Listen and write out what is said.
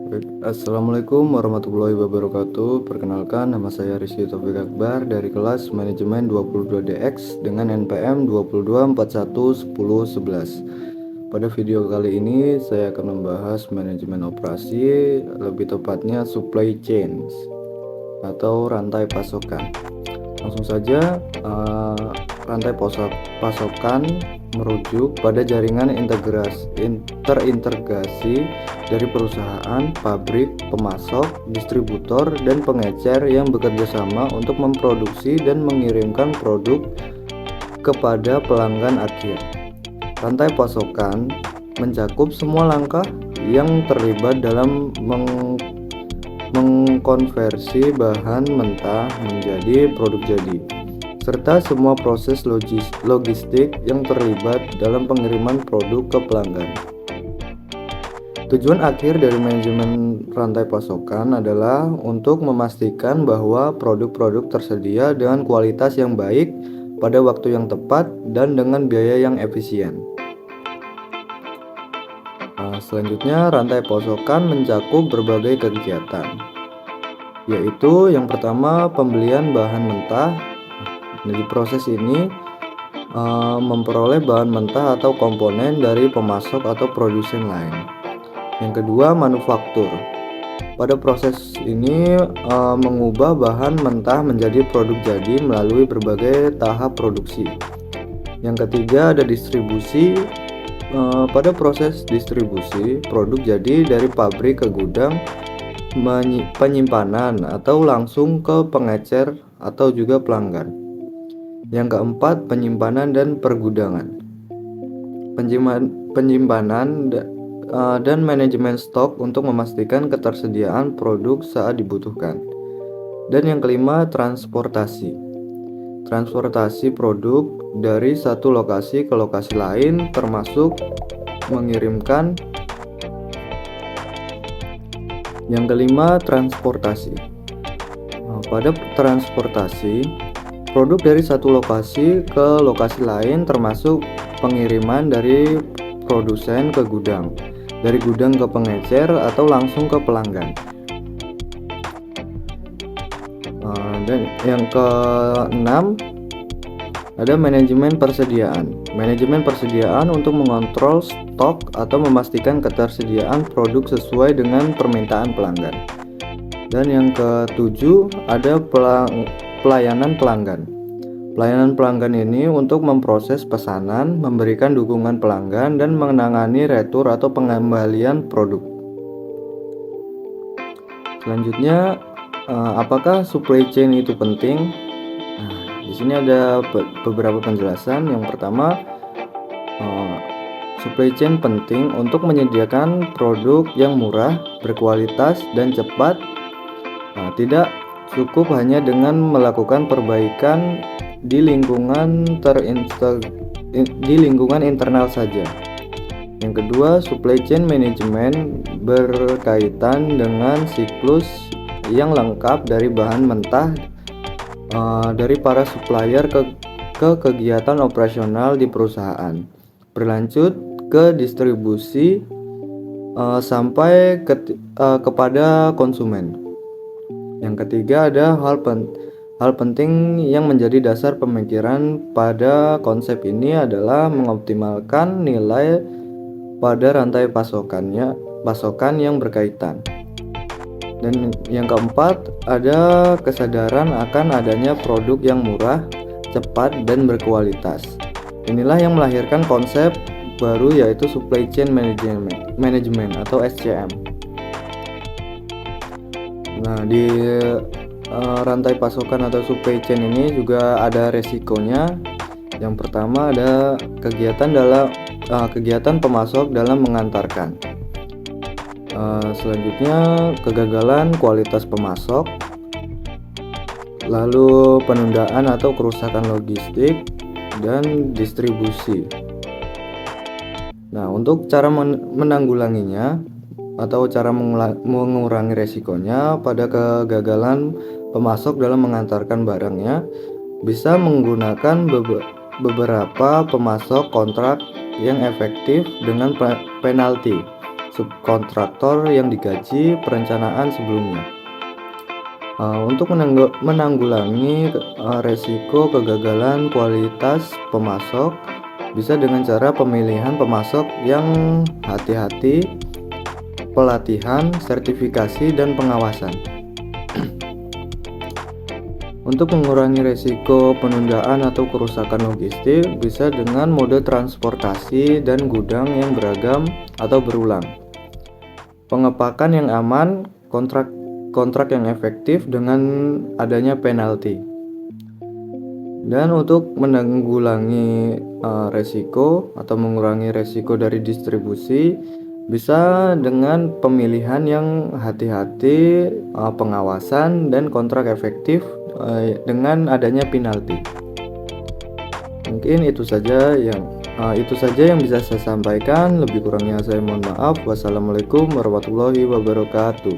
Baik, Assalamualaikum warahmatullahi wabarakatuh. Perkenalkan, nama saya Rizky Taufik Akbar dari kelas Manajemen 22DX dengan NPM 22411011. Pada video kali ini saya akan membahas manajemen operasi, lebih tepatnya supply chains atau rantai pasokan. Langsung saja, rantai pasokan merujuk pada jaringan terintegrasi dari perusahaan, pabrik, pemasok, distributor, dan pengecer yang bekerja sama untuk memproduksi dan mengirimkan produk kepada pelanggan akhir. Rantai pasokan mencakup semua langkah yang terlibat dalam mengkonversi bahan mentah menjadi produk jadi, serta semua proses logistik yang terlibat dalam pengiriman produk ke pelanggan. Tujuan akhir dari manajemen rantai pasokan adalah untuk memastikan bahwa produk-produk tersedia dengan kualitas yang baik pada waktu yang tepat dan dengan biaya yang efisien. Selanjutnya, rantai pasokan mencakup berbagai kegiatan, yaitu yang pertama pembelian bahan mentah. Di proses ini memperoleh bahan mentah atau komponen dari pemasok atau produsen lain. Yang kedua, manufaktur. Pada proses ini mengubah bahan mentah menjadi produk jadi melalui berbagai tahap produksi. Yang ketiga, ada distribusi. Pada proses distribusi, produk jadi dari pabrik ke gudang, penyimpanan atau langsung ke pengecer atau juga pelanggan. Yang keempat, penyimpanan dan pergudangan. Penyimpanan dan manajemen stok untuk memastikan ketersediaan produk saat dibutuhkan. Dan yang kelima, transportasi. Transportasi produk dari satu lokasi ke lokasi lain, termasuk mengirimkan. Yang kelima, transportasi. Pada transportasi, produk dari satu lokasi ke lokasi lain, termasuk pengiriman dari produsen ke gudang, dari gudang ke pengecer atau langsung ke pelanggan. Dan yang keenam, ada manajemen persediaan. Manajemen persediaan untuk mengontrol stok atau memastikan ketersediaan produk sesuai dengan permintaan pelanggan. Dan yang ketujuh, ada pelayanan pelanggan. Pelayanan pelanggan ini untuk memproses pesanan, memberikan dukungan pelanggan, dan menangani retur atau pengembalian produk. Selanjutnya, apakah supply chain itu penting? Di sini ada beberapa penjelasan. Yang pertama, supply chain penting untuk menyediakan produk yang murah, berkualitas, dan cepat. Tidak cukup hanya dengan melakukan perbaikan di lingkungan internal saja. Yang kedua, supply chain management berkaitan dengan siklus yang lengkap dari bahan mentah dari para supplier ke kegiatan operasional di perusahaan, berlanjut ke distribusi sampai kepada konsumen. Yang ketiga, ada hal penting yang menjadi dasar pemikiran pada konsep ini adalah mengoptimalkan nilai pada rantai pasokan yang berkaitan. Dan yang keempat, ada kesadaran akan adanya produk yang murah, cepat, dan berkualitas. Inilah yang melahirkan konsep baru, yaitu supply chain management atau SCM. Nah, di rantai pasokan atau supply chain ini juga ada resikonya. Yang pertama, ada kegiatan pemasok dalam mengantarkan. Selanjutnya, kegagalan kualitas pemasok, lalu penundaan atau kerusakan logistik dan distribusi. Nah, untuk cara menanggulanginya atau cara mengurangi resikonya pada kegagalan pemasok dalam mengantarkan barangnya, bisa menggunakan beberapa pemasok kontrak yang efektif dengan penalti subkontraktor yang digaji perencanaan sebelumnya. Untuk menanggulangi resiko kegagalan kualitas pemasok bisa dengan cara pemilihan pemasok yang hati-hati, pelatihan, sertifikasi, dan pengawasan. Untuk mengurangi resiko penundaan atau kerusakan logistik bisa dengan mode transportasi dan gudang yang beragam atau berulang. Pengepakan yang aman, kontrak yang efektif dengan adanya penalti. Dan untuk menanggulangi resiko atau mengurangi resiko dari distribusi bisa dengan pemilihan yang hati-hati, pengawasan, dan kontrak efektif dengan adanya penalti. Mungkin itu saja yang bisa saya sampaikan. Lebih kurangnya saya mohon maaf. Wassalamualaikum warahmatullahi wabarakatuh.